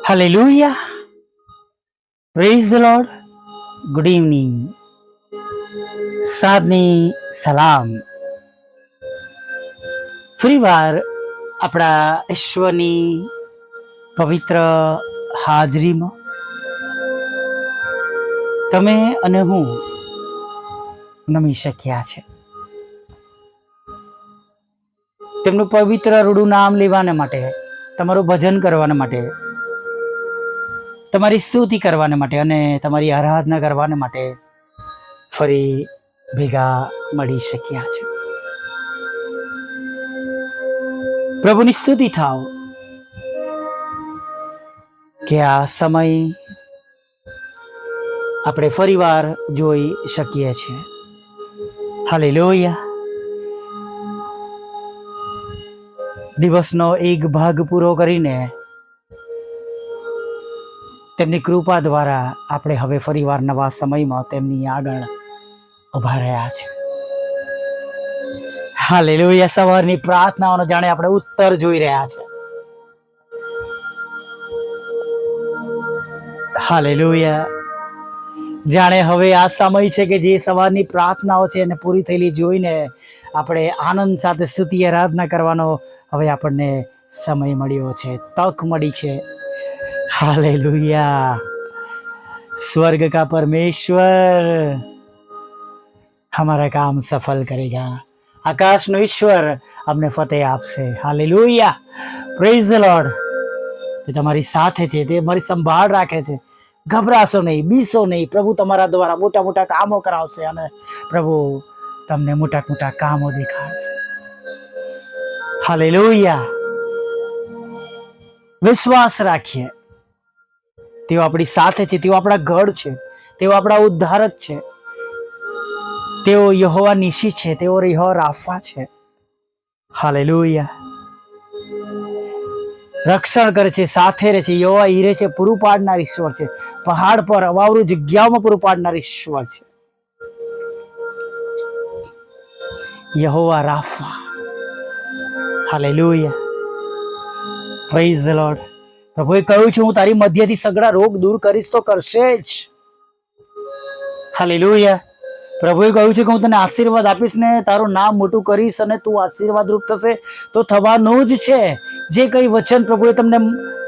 Hallelujah. Praise the Lord. Good evening. સાદની સલામ. ફરીવાર આપણા ઈશ્વરની પવિત્ર હાજરીમાં તમે અને હું નમી શક્યા છે. તેમનું પવિત્ર રૂડું નામ લેવાને માટે, તમારું ભજન કરવાને માટે, તમારી સ્તુતિ કરવાને માટે અને તમારી આરાધના કરવાને માટે ફરી ભેગા મળી શક્યા છે. પ્રભુની સ્તુતિ થાવ કે આ સમય આપણે ફરીવાર જોઈ શકીએ છીએ. હાલેલુયા. દિવસનો એક ભાગ પૂરો કરીને તેમની કૃપા દ્વારા આપણે હવે ફરીવાર નવા સમયમાં તેમની આગળ ઉભા રહ્યા છે. હાલેલુયા. સવારની પ્રાર્થનાઓનો જાણે આપણે ઉત્તર જોઈ રહ્યા છે. હાલેલુયા. જાણે હવે આ સમય છે કે જે સવારની પ્રાર્થનાઓ છે એને પૂરી થયેલી જોઈને આપણે આનંદ સાથે સ્તુતિ આરાધના કરવાનો હવે આપણને સમય મળ્યો છે, તક મળી છે. हालेलुया. स्वर्ग का परमेश्वर हमारा काम सफल करेगा. आकाश नो ईश्वर हमने फतेह आपसे. हालेलुया. Praise the Lord. તે તમારી સાથે છે, તે મારી સંભાળ રાખે છે. ગભરાશો નહીં, બીસો નહીં. પ્રભુ તમારા દ્વારા મોટા મોટા કામો કરાવશે અને પ્રભુ તમને મોટા મોટા કામો દેખાડશે. હાલેલુયા. વિશ્વાસ રાખીએ. તેઓ આપણી સાથે છે, તેઓ આપણા ગઢ છે, તેઓ આપણા ઉદ્ધારક છે, તેઓ યહોવા નિશી છે, તેઓ યહોવા રાફા છે. હાલેલુયા. રક્ષણ કરે છે, સાથે રહે છે. યહોવા હીરે છે, પૂરું પાડનાર ઈશ્વર છે. પહાડ પર અવાવરૂ જગ્યાઓમાં પૂરું પાડનાર ઈશ્વર છે. યહોવા રાફા. હાલેલુયા. Praise the lord. પ્રભુએ કહ્યું છે, હું તારી મધ્યથી સગળા રોગ દૂર કરીશ તો કરશે જ. હાલેલુયા. પ્રભુએ કહ્યું છે કે હું તને આશીર્વાદ આપીશ ને તારું નામ મોટું કરીશ અને તું આશીર્વાદ રૂપ થશે. તો થવાનું જ છે. જે કઈ વચન પ્રભુએ તમને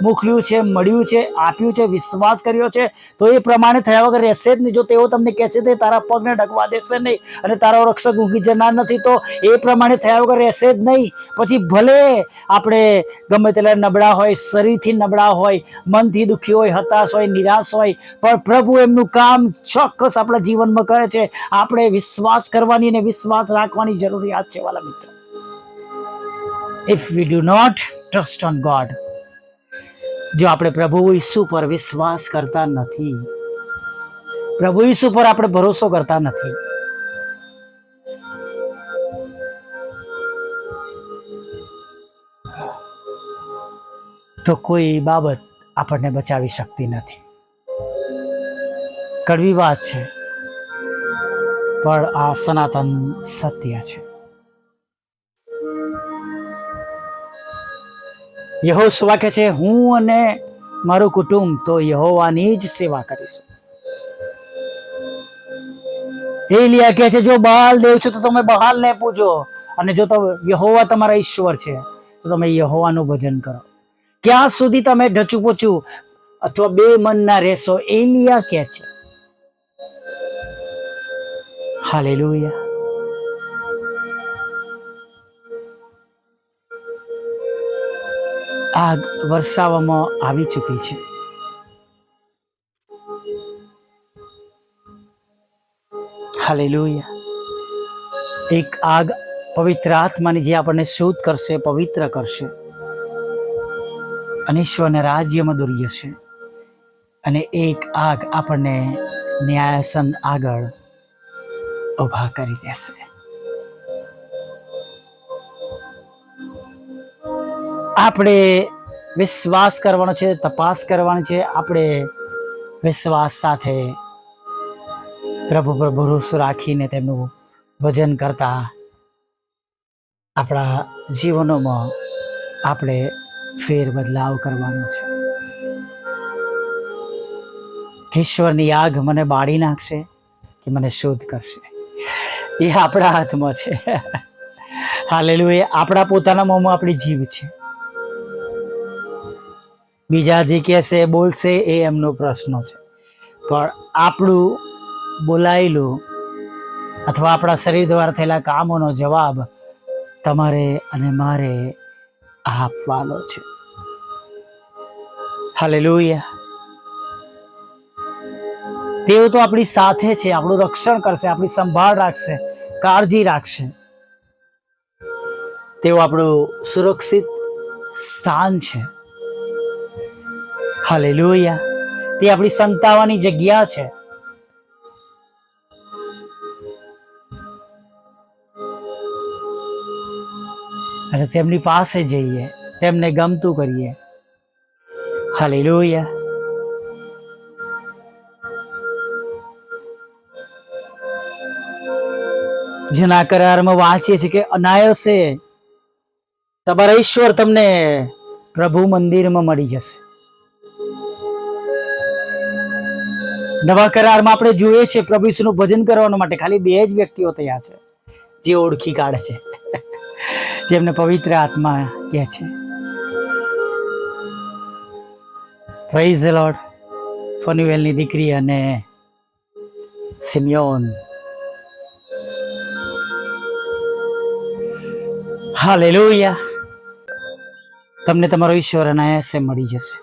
મોકલ્યું છે, મળ્યું છે, આપ્યું છે, વિશ્વાસ કર્યો છે, તો એ પ્રમાણે થયા વગર રહેશે જ નહીં. જો તેઓ તમને કહે છે તે તારા પગને ઢકવા દેશે નહીં અને તારો રક્ષક ઊંઘી જનાર નથી, તો એ પ્રમાણે થયા વગર રહેશે જ નહીં. પછી ભલે આપણે ગમે તેટલા નબળા હોય, શરીરથી નબળા હોય, મનથી દુઃખી હોય, હતાશ હોય, નિરાશ હોય, પણ પ્રભુ એમનું કામ ચોક્કસ આપણા જીવનમાં કરે છે. આપણે વિશ્વાસ કરવાની અને વિશ્વાસ રાખવાની જરૂરિયાત છે વાલા મિત્રો. If we do not trust on God, જો આપણે પ્રભુ ઈસુ પર વિશ્વાસ કરતા નથી, પ્રભુ ઈસુ પર આપણે ભરોસો કરતા નથી, તો કોઈ બાબત આપણને બચાવી શકતી નથી. કડવી વાત છે, પણ આ સનાતન સત્ય છે. યહોવા કહે છે, હું અને મારું કુટુંબ તો યહોવાની જ સેવા કરીશું. એલિયા કહે છે, જો બહાલ દેવ છો તો તમે બહાલને પૂજો, અને જો યહોવા તમારા ઈશ્વર છે તો તમે યહોવાનું ભજન કરો. ક્યાં સુધી તમે ઢચું પોચું અથવા બે મનના રહેશો? એલિયા કહે છે. હાલેલુયા. આગ વરસાવવામાં આવી ચૂકી છે. હાલેલુયા. એક આગ પવિત્ર આત્માની જે આપણને શુદ્ધ કરશે, પવિત્ર કરશે અને ઈશ્વરના રાજ્યમાં દોરી જશે. અને એક આગ આપણને ન્યાયાસન આગળ ઉભા કરી દેશે. આપણે વિશ્વાસ કરવાનો છે, તપાસ કરવાની છે. આપણે વિશ્વાસ સાથે પ્રભુ પર ભરોસો રાખીને તેમનું ભજન કરતા આપણા જીવનોમાં આપણે ફેર બદલાવ કરવાનો છે. કે ઈશ્વરની આગ મને બાળી નાખશે કે મને શુદ્ધ કરશે, એ આપણા હાથમાં છે. હાલેલુયા. આપણા પોતાના મોંમાં આપણી જીભ છે. બીજા જે કહેશે બોલશે એ એમનો પ્રશ્ન છે, પણ આપણું બોલાયેલું અથવા આપણા શરીર દ્વારા થયેલા કામોનો જવાબ તમારે અને મારે આપવાનો છે. હાલેલુયા. તેઓ તો આપણી સાથે છે, આપણું રક્ષણ કરશે, આપણી સંભાળ રાખશે, કાળજી રાખશે. તેઓ આપણું સુરક્ષિત સ્થાન છે. હાલેલુયા. તે આપણી સંતાવાની જગ્યા છે. અને તેમની પાસે જઈએ, તેમને ગમતું કરીએ. હાલેલુયા. જૂના કરારમાં વાંચીએ છીએ કે અનાયાસે તમારા ઈશ્વર તમને પ્રભુ મંદિરમાં મળી જશે. નવા કરારમાં આપણે જોઈએ છીએ પ્રભુ ઈસુનું ભજન કરવા માટે ખાલી 2 જ વ્યક્તિઓ તૈયાર છે, જે ઓળખી કાઢે છે, જેમને પવિત્ર આત્મા કહે છે. Praise the lord. ફનુએલની દીકરી અને સિમિયોન. હાલેલુયા. તમને તમારો ઈશ્વર અનાયાસે મળી જશે.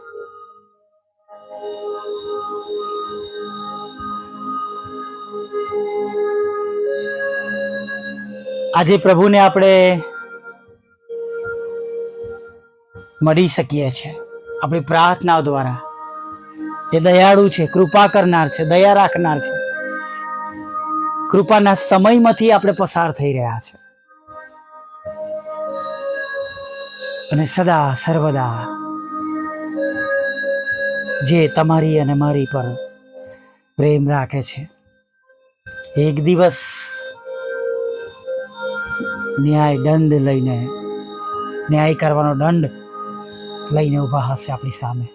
આજે પ્રભુને આપણે મળી શકીએ છીએ આપણી પ્રાર્થનાઓ દ્વારા. એ દયાળુ છે, કૃપા કરનાર છે, દયા રાખનાર છે. કૃપાના સમયમાંથી આપણે પસાર થઈ રહ્યા છે અને સદા સર્વદા જે તમારી અને મારી પર પ્રેમ રાખે છે, એક દિવસ ન્યાય કરવાનો દંડ લઈને ઊભા હશે આપણી સામે.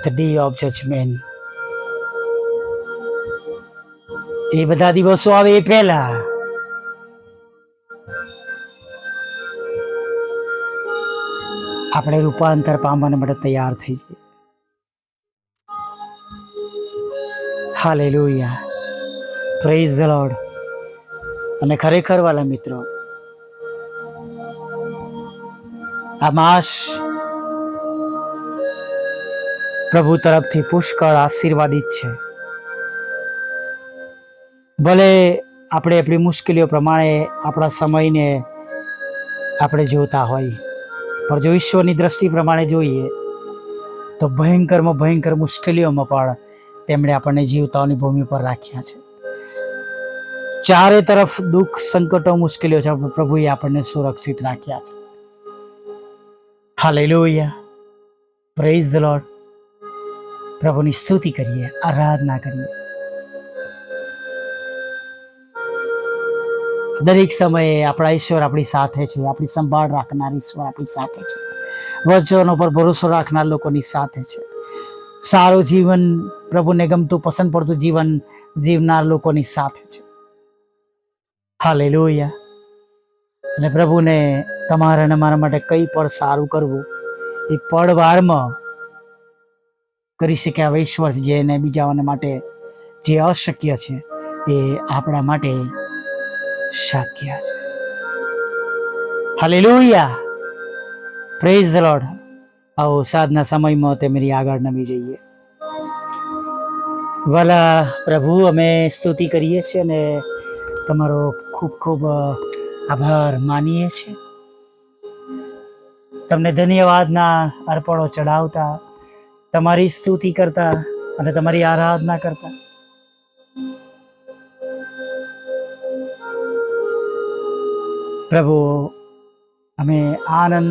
The day of judgement. એ બધા દિવસો આવે એ પહેલા આપણે રૂપાંતર પામવા માટે તૈયાર થઈ જઈએ. હાલેલુયા. Praise the lord. અને ખરેખર વાલા મિત્રો, આ માસ પ્રભુ તરફથી પુષ્કળ આશીર્વાદિત છે. ભલે આપણે આપણી મુશ્કેલીઓ પ્રમાણે આપણા સમયને આપણે જોતા હોય, પણ જો ઈશ્વરની દ્રષ્ટિ પ્રમાણે જોઈએ તો ભયંકરમાં ભયંકર મુશ્કેલીઓમાં પણ તેમણે આપણને જીવતાઓની ભૂમિ પર રાખ્યા છે. ચારે તરફ દુઃખ, સંકટો, મુશ્કેલીઓ છે, પ્રભુએ આપણને સુરક્ષિત રાખ્યા છે. હાલેલુયા. Praise the lord. પ્રભુની સ્તુતિ કરીએ, આરાધના કરીએ. દરેક સમયે આપણા ઈશ્વર આપણી સાથે છે, આપણી સંભાળ રાખનાર ઈશ્વર આપણી સાથે છે. વચનો પર ભરોસો રાખનાર લોકોની સાથે છે. સારું જીવન, પ્રભુને ગમતું પસંદ પડતું જીવન જીવનાર લોકોની સાથે છે. હાલેલુયા. અને પ્રભુને તમારા અને મારા માટે કંઈ પણ સારું કરવું એ પળવારમાં કરી શકે આવા ઈશ્વર છે, જેને બીજાઓને માટે જે અશક્ય છે એ આપણા માટે શક્ય છે. હાલેલુયા. Praise the lord. આવો સાધના સમયમાં તેની આગળ નમી જઈએ. વાલા પ્રભુ, અમે સ્તુતિ કરીએ છીએ અને તમારો ખૂબ ખૂબ આભાર માનીએ છીએ. તમને ધન્યવાદના અર્પણો ચડાવતા, તમારી સ્તુતિ કરતા અને તમારી આરાધના કરતા પ્રભુ, અમે આનંદ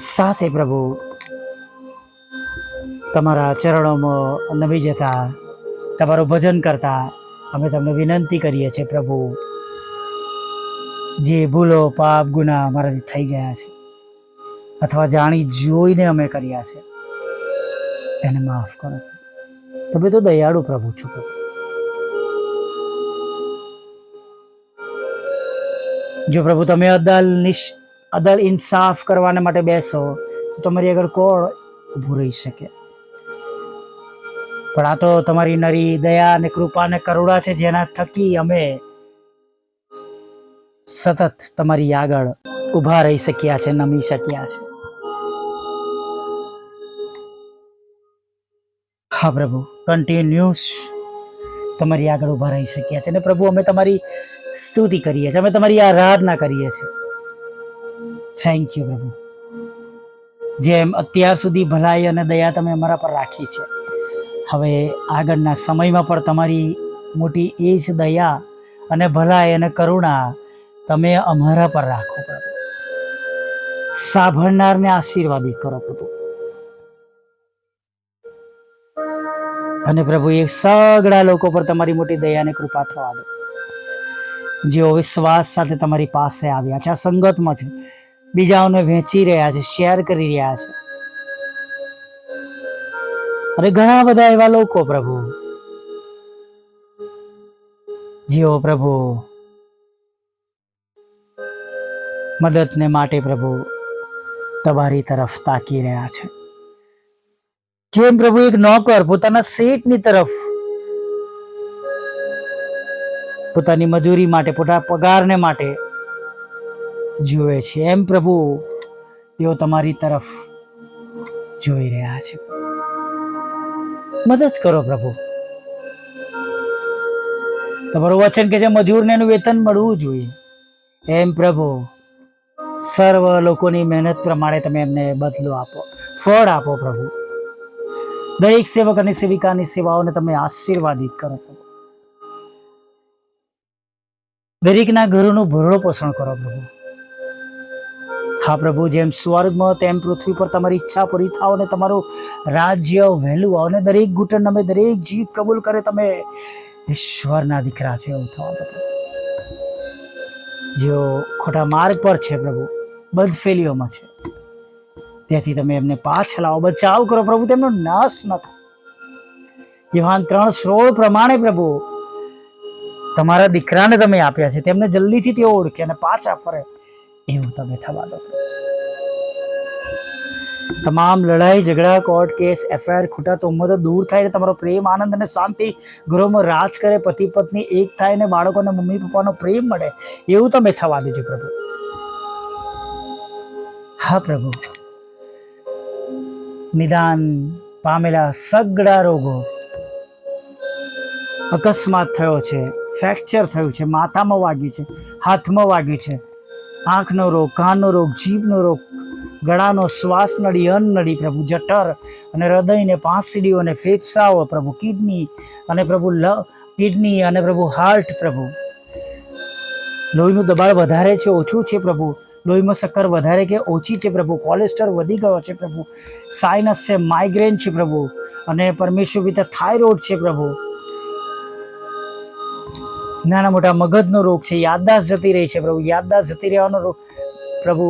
સાથે પ્રભુ તમારા ચરણોમાં નમી જતા, તમારું ભજન કરતા અમે તમને વિનંતી કરીએ છીએ પ્રભુ, જે ભૂલો, પાપ, ગુના અમારાથી થઈ ગયા છે અથવા જાણી જોઈને અમે કર્યા છે, એને માફ કરો. તમે તો દયાળુ પ્રભુ છો પ્રભુ. જો પ્રભુ તમે અદલ ઇન્સાફ કરવાને માટે બેસો તો તમારી આગળ કોણ ઊભું રહી શકે? પણ આ તો તમારી નરી દયા અને કૃપા અને કરુણા છે, જેના થકી અમે સતત તમારી આગળ ઊભા રહી શક્યા છે, નમી શક્યા છે. હા પ્રભુ, કન્ટિન્યુઅસ તમારી આગળ ઊભા રહી શક્યા છે. અને પ્રભુ અમે તમારી સ્તુતિ કરીએ છીએ, અમે તમારી આરાધના કરીએ છીએ. થેન્ક યુ પ્રભુ. જેમ અત્યાર સુધી ભલાઈ અને દયા તમે અમારા પર રાખી છે, હવે આગળના સમયમાં પણ તમારી મોટી એ જ દયા અને ભલાઈ અને કરુણા તમે અમારા પર રાખો પ્રભુ. સાંભળનારને આશીર્વાદિત કરો પ્રભુ. અને પ્રભુ એ સગળા લોકો પર તમારી મોટી દયા અને કૃપા થવા દો, જેઓ વિશ્વાસ સાથે તમારી પાસે આવ્યા છે, આ સંગતમાં છે, બીજાઓને વહેંચી રહ્યા છે, શેર કરી રહ્યા છે. અને ઘણા બધા એવા લોકો પ્રભુ જેઓ પ્રભુ મદદને માટે પ્રભુ તમારી તરફ તાકી રહ્યા છે. જેમ પ્રભુ એક નોકર પોતાના શેઠની તરફ પોતાની મજૂરી માટે, પોતાના પગારને માટે જુએ છે, એમ પ્રભુ તેઓ તમારી તરફ જોઈ રહ્યા છે. મદદ કરો પ્રભુ. તમારું વચન કે જે મજૂરને એનું વેતન મળવું જોઈએ, એમ પ્રભુ સર્વ લોકોની મહેનત પ્રમાણે તમે એમને બદલો આપો, ફળ આપો પ્રભુ. દરેક સેવક અને સેવિકાની સેવાઓને તમે આશીર્વાદિત કરો પ્રભુ. દરેકના ઘરોનું ભરણ પોષણ કરો પ્રભુ. હા પ્રભુ, જેમ સ્વર્ગમાં તેમ પૃથ્વી પર તમારી ઈચ્છા પૂરી થાવ અને તમારું રાજ્ય વહેલું આવો અને દરેક ઘૂંટણ અમે દરેક જીવ કબૂલ કરે તમે ઈશ્વરના દીકરા છે એવું થવા દો. જેઓ ખોટા માર્ગ પર છે પ્રભુ, બદફેલીઓમાં છે, તેથી તમે એમને પાછા લાવો, બચાવ કરો પ્રભુ, તેમનો નાશ ન થાય. યોહાન 3:16 પ્રમાણે પ્રભુ તમારા દીકરાને તમે આપ્યા છે, તેમને જલ્દીથી તેઓ ઓળખે અને પાછા ફરે એવું તમે થવા દો. તમામ લડાઈ ઝઘડા, કોર્ટ કેસ, એફઆઈઆર, ખોટા તોમતો દૂર થાય, તમારો પ્રેમ, આનંદ અને શાંતિ ગૃહમાં રાજ કરે, પતિ પત્ની એક થાય ને બાળકોને મમ્મી પપ્પાનો પ્રેમ મળે એવું તમે થવા દેજો પ્રભુ. હા પ્રભુ, નિદાન પામેલા સગડા રોગો, અકસ્માત થયો છે, ફ્રેક્ચર થયું છે, માથામાં વાગ્યું છે, હાથમાં વાગ્યું છે, આંખનો રોગ, કાનનો રોગ, જીભનો રોગ, ગળાનો, શ્વાસ નળી, અન્ન નળી પ્રભુ, જઠર અને હૃદયને, પાંસડીઓ અને ફેફસાઓ પ્રભુ, કિડની અને પ્રભુ કિડની અને પ્રભુ હાર્ટ પ્રભુ, લોહીનું દબાણ વધારે છે, ઓછું છે પ્રભુ, લોહીમાં શક્કર વધારે કે ઓછી છે પ્રભુ, કોલેસ્ટ્રોલ વધી ગયો છે પ્રભુ, સાઇનસ છે, માઇગ્રેન છે પ્રભુ, અને પરમેશ્વર પિતા થાઇરોઇડ છે પ્રભુ, નાના મોટા મગજનો રોગ છે, યાદદાસ્ત જતી રહી છે પ્રભુ, યાદદાસ્ત જતી રહેવાનો રોગ પ્રભુ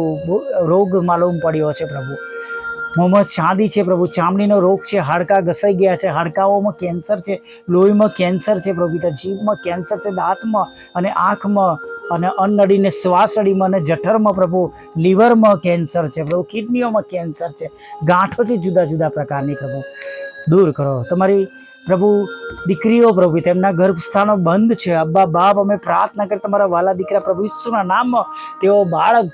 રોગ માલુમ પડ્યો છે પ્રભુ, મોહમ્મદ ચાંદી છે પ્રભુ, ચામડીનો રોગ છે, હાડકાં ઘસાઈ ગયા છે, હાડકાઓમાં કેન્સર છે, લોહીમાં કેન્સર છે પ્રભુ, જીભમાં કેન્સર છે, દાંતમાં અને આંખમાં અને અન્નનળીને શ્વાસ નળીમાં અને જઠરમાં પ્રભુ, લીવરમાં કેન્સર છે પ્રભુ, કિડનીઓમાં કેન્સર છે, ગાંઠો છે જુદા જુદા પ્રકારની પ્રભુ, દૂર કરો. તમારી પ્રભુ દીકરીઓ પ્રભુ, તેમના ગર્ભસ્થાનો બંધ છે, અબ્બા બાપ અમે પ્રાર્થના કરી તમારા વાલા દીકરા પ્રભુ ઈસુના નામમાં તેઓ બાળક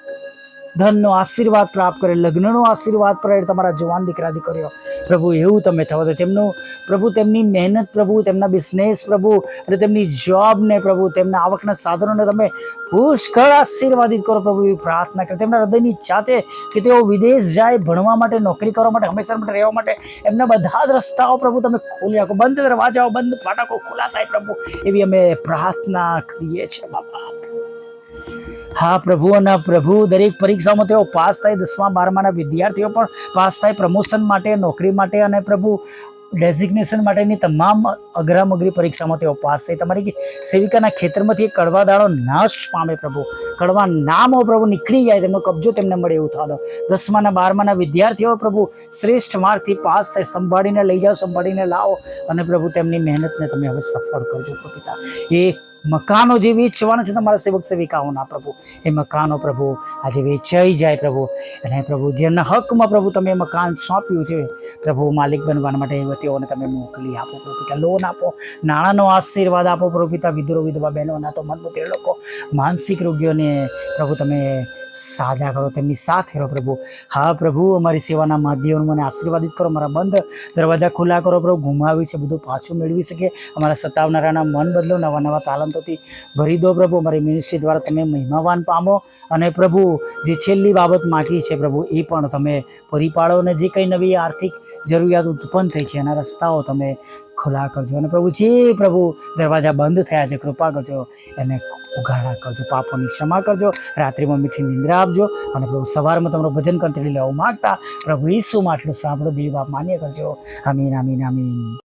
ધનનો આશીર્વાદ પ્રાપ્ત કરે, લગ્નનો આશીર્વાદ પ્રાપ્ત તમારા જવાન દીકરા દીકરીઓ પ્રભુ એવું તમે થવા દો. તેમનું પ્રભુ તેમની મહેનત પ્રભુ, તેમના બિઝનેસ પ્રભુ અને તેમની જોબને પ્રભુ, તેમના આવકના સાધનોને તમે પુષ્કળ આશીર્વાદિત કરો પ્રભુ એવી પ્રાર્થના કરે. તેમના હૃદયની ઈચ્છા છે કે તેઓ વિદેશ જાય, ભણવા માટે, નોકરી કરવા માટે, હંમેશા માટે રહેવા માટે એમના બધા જ રસ્તાઓ પ્રભુ તમે ખોલી આપો, બંધ દરવાજાઓ, બંધ ફાટકો ખુલ્લા થાય પ્રભુ એવી અમે પ્રાર્થના કરીએ છીએ બાપા. હા પ્રભુ, અને પ્રભુ દરેક પરીક્ષામાં તેઓ પાસ થાય, 10મા 12માના વિદ્યાર્થીઓ પણ પાસ થાય, પ્રમોશન માટે, નોકરી માટે અને પ્રભુ ડેઝિગ્નેશન માટેની તમામ અઘરામઘરી પરીક્ષામાં તેઓ પાસ થઈ. તમારી સેવિકાના ખેતરમાંથી એક કડવા દાડો નાશ પામે પ્રભુ. કડવા નામો પ્રભુ નીકળી જાય, તેમનો કબજો તેમને મળે એવું થવા દો. 10મા અને 12માના વિદ્યાર્થીઓ પ્રભુ શ્રેષ્ઠ માર્કથી પાસ થાય, સંભાળીને લઈ જાઓ, સંભાળીને લાવો અને પ્રભુ તેમની મહેનતને તમે હવે સફળ કરજો પ્રભુ પિતા. એ મકાનો જે વેચવાના છે તમારા સેવક સેવિકાઓના પ્રભુ, એ મકાનો પ્રભુ આજે વેચાઈ જાય પ્રભુ. અને પ્રભુ જેમના હકમાં પ્રભુ તમે મકાન સોંપ્યું છે પ્રભુ માલિક બનવા માટે, તેઓને તમે મોકલી આપો પ્રભુ પિતા. લોન આપો, નાણાંનો આશીર્વાદ આપો પ્રભુ પિતા. વિધુરો વિધવા બહેનોના તો મનમુતેર લોકો, માનસિક રોગીઓને પ્રભુ તમે સાજા કરો, તેમની સાથે રહો પ્રભુ. હા પ્રભુ, અમારી સેવાના માધ્યમો મને આશીર્વાદિત કરો, મારા બંધ દરવાજા ખુલ્લા કરો પ્રભુ. ગુમાવ્યું છે બધું પાછું મેળવી શકે, અમારા સતાવનારાના મન બદલો, નવા નવા તાલંતોથી ભરી દો પ્રભુ. અમારી મિનિસ્ટ્રી દ્વારા તમે મહિમાવાન પામો અને પ્રભુ જે છેલ્લી બાબત માગી છે પ્રભુ એ પણ તમે પૂરી પાડો. અને જે કંઈ નવી આર્થિક જરૂરિયાત ઉત્પન્ન થઈ છે એના રસ્તાઓ તમે ખુલ્લા કરજો. અને પ્રભુ જે પ્રભુ દરવાજા બંધ થયા છે કૃપા કરજો, એને ઉઘાડા કરજો, પાપોની ક્ષમા કરજો, રાત્રિમાં મીઠી નિંદ્રા આપજો. અને પ્રભુ સવારમાં તમારું ભજન કંઠી લેવું માગતા પ્રભુ ઈસુમાં આટલું સાંભળો, દેવ બાપ માન્ય કરજો. આમીન આમીન આમીન.